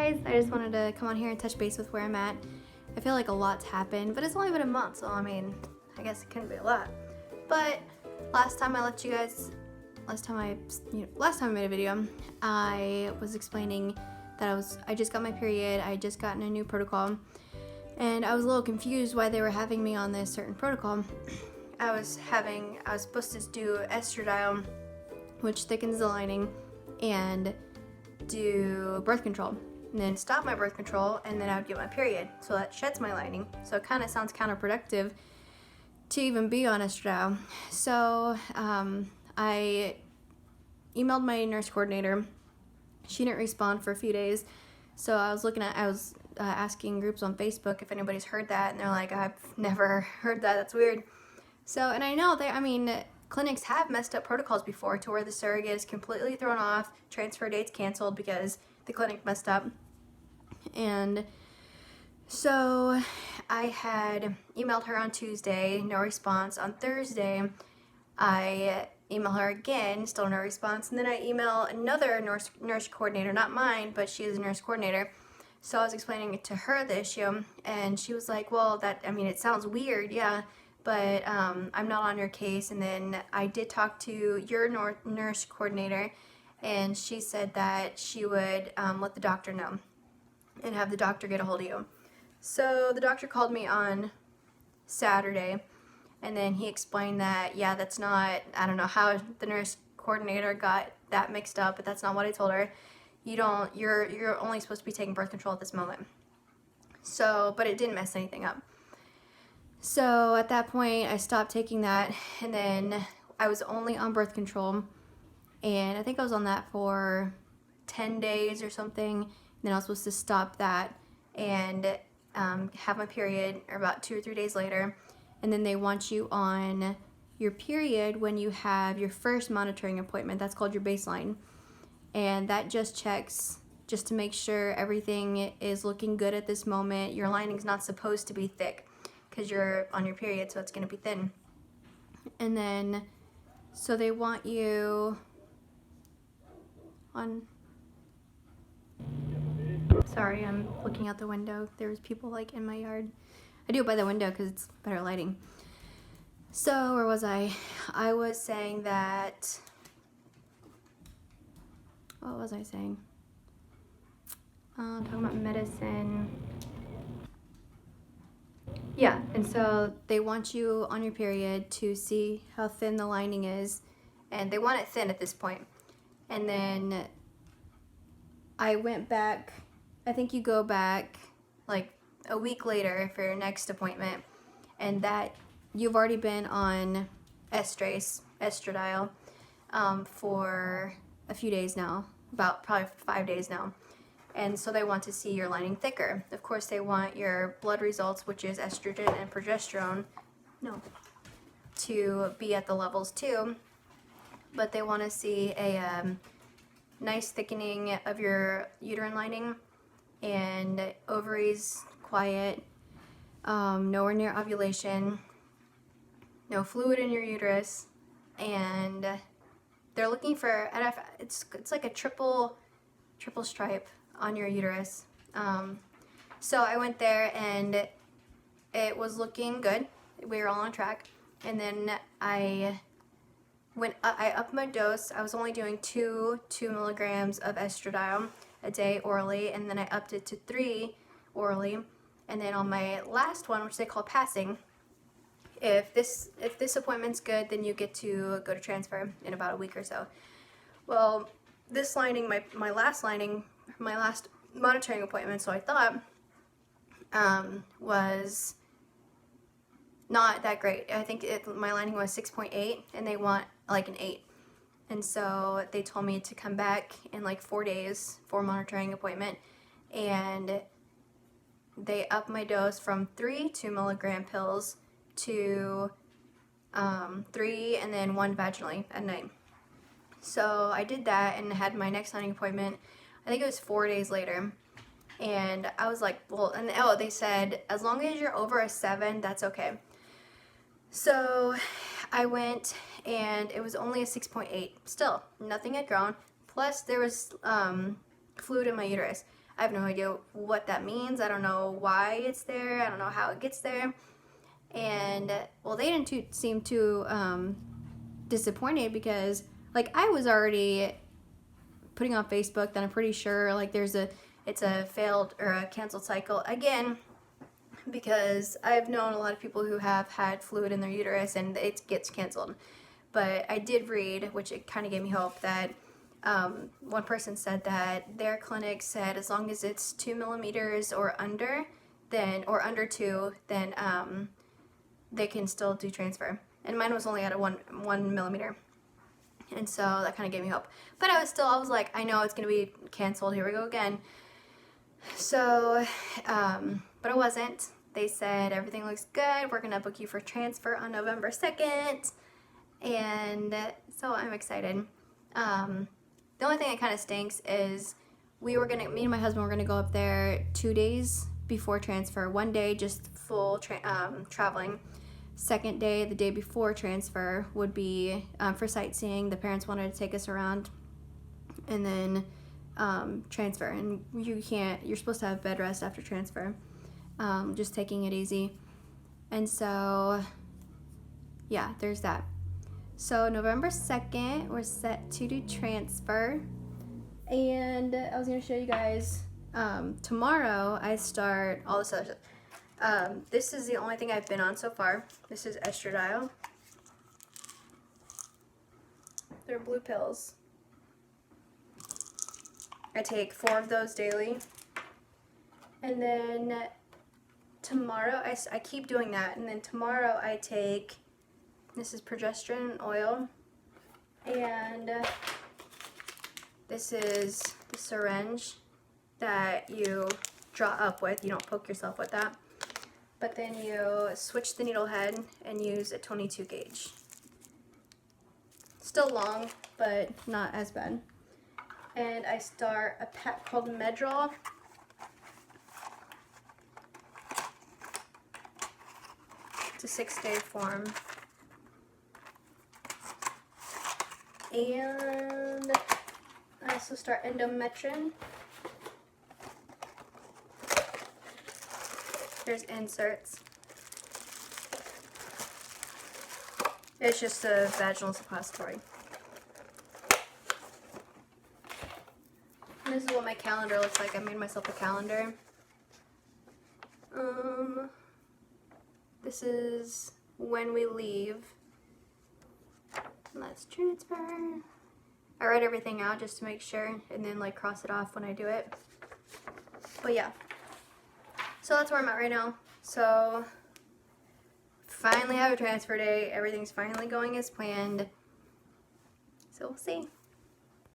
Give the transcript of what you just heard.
guys, I just wanted to come on here and touch base with where I'm at. I feel like a lot's happened, but it's only been a month, so I mean, I guess it couldn't be a lot. But last time I left you guys, last time I made a video, I was explaining that I just got my period, I just gotten a new protocol, and I was a little confused why they were having me on this certain protocol. I was supposed to do estradiol, which thickens the lining, and do birth control, and then stop my birth control, and then I would get my period, so that sheds my lining. So it kind of sounds counterproductive to even be on estradiol. So I emailed my nurse coordinator. She didn't respond for a few days, so I was asking groups on Facebook if anybody's heard that, and they're like, I've never heard that, that's weird. So, and I know clinics have messed up protocols before to where the surrogate is completely thrown off, transfer dates canceled because the clinic messed up. And so I had emailed her on Tuesday, no response. On Thursday, I email her again, still no response. And then I email another nurse coordinator, not mine, but she is a nurse coordinator. So I was explaining it to her, the issue, and she was like, well, it sounds weird, yeah, but I'm not on your case. And then I did talk to your nurse coordinator, and she said that she would let the doctor know and have the doctor get a hold of you. So the doctor called me on Saturday, and then he explained that, yeah, that's not, I don't know how the nurse coordinator got that mixed up, but that's not what I told her. You're only supposed to be taking birth control at this moment. So, but it didn't mess anything up. So at that point, I stopped taking that, and then I was only on birth control, and I think I was on that for 10 days or something, and then I was supposed to stop that and have my period about 2 or 3 days later, and then they want you on your period when you have your first monitoring appointment. That's called your baseline, and that just checks just to make sure everything is looking good at this moment. Your lining's not supposed to be thick because you're on your period, so it's going to be thin. And then, so they want you on, sorry, I'm looking out the window. There's people like in my yard. I do it by the window because it's better lighting. So, where was I? I was saying that, what was I saying? Talking about medicine. Yeah, and so they want you on your period to see how thin the lining is, and they want it thin at this point. And then I went back, I think you go back like a week later for your next appointment, and that you've already been on estradiol for a few days now, about probably 5 days now. And so they want to see your lining thicker. Of course, they want your blood results, which is estrogen and progesterone, to be at the levels too. But they want to see a nice thickening of your uterine lining, and ovaries quiet, nowhere near ovulation, no fluid in your uterus, and they're looking for, it's like a triple stripe on your uterus. So I went there, and it was looking good. We were all on track. And then I upped my dose. I was only doing 2 milligrams of estradiol a day orally, and then I upped it to 3 orally. And then on my last one, which they call passing, if this appointment's good, then you get to go to transfer in about a week or so. Well, this lining, my last monitoring appointment, so I thought, was not that great. I think my lining was 6.8, and they want like an 8. And so they told me to come back in like 4 days for a monitoring appointment, and they upped my dose from 3 2-milligram pills to 3, and then 1 vaginally at night. So I did that and had my next lining appointment, I think it was 4 days later. And I was like, well, they said, as long as you're over a 7, that's okay. So I went, and it was only a 6.8. Still, nothing had grown. Plus, there was fluid in my uterus. I have no idea what that means. I don't know why it's there. I don't know how it gets there. And well, they didn't seem too disappointed because like I was already putting on Facebook that I'm pretty sure like it's a failed or a canceled cycle again, because I've known a lot of people who have had fluid in their uterus and it gets canceled. But I did read, which it kind of gave me hope, that one person said that their clinic said as long as it's 2 millimeters or under, or under 2, then they can still do transfer. And mine was only at a 1 millimeter. And so that kind of gave me hope. But I was like, I know it's going to be canceled. Here we go again. So, but it wasn't. They said everything looks good. We're going to book you for transfer on November 2nd. And so I'm excited. The only thing that kind of stinks is me and my husband were going to go up there 2 days before transfer. 1 day just full traveling. Second day, the day before transfer, would be for sightseeing. The parents wanted to take us around, and then transfer. And you're supposed to have bed rest after transfer, just taking it easy. And so yeah, there's that. So November 2nd, we're set to do transfer. And I was going to show you guys, tomorrow I start all this other stuff. This is the only thing I've been on so far. This is estradiol. They're blue pills. I take 4 of those daily. And then tomorrow, I keep doing that. And then tomorrow I take, this is progesterone oil. And this is the syringe that you draw up with. You don't poke yourself with that. But then you switch the needle head and use a 22 gauge. Still long, but not as bad. And I start a pack called Medrol. It's a 6-day form. And I also start Endometrin. There's inserts. It's just a vaginal suppository. And this is what my calendar looks like. I made myself a calendar. This is when we leave. Let's transfer. I write everything out just to make sure, and then like cross it off when I do it. But yeah. So that's where I'm at right now. So finally have a transfer day. Everything's finally going as planned. So we'll see.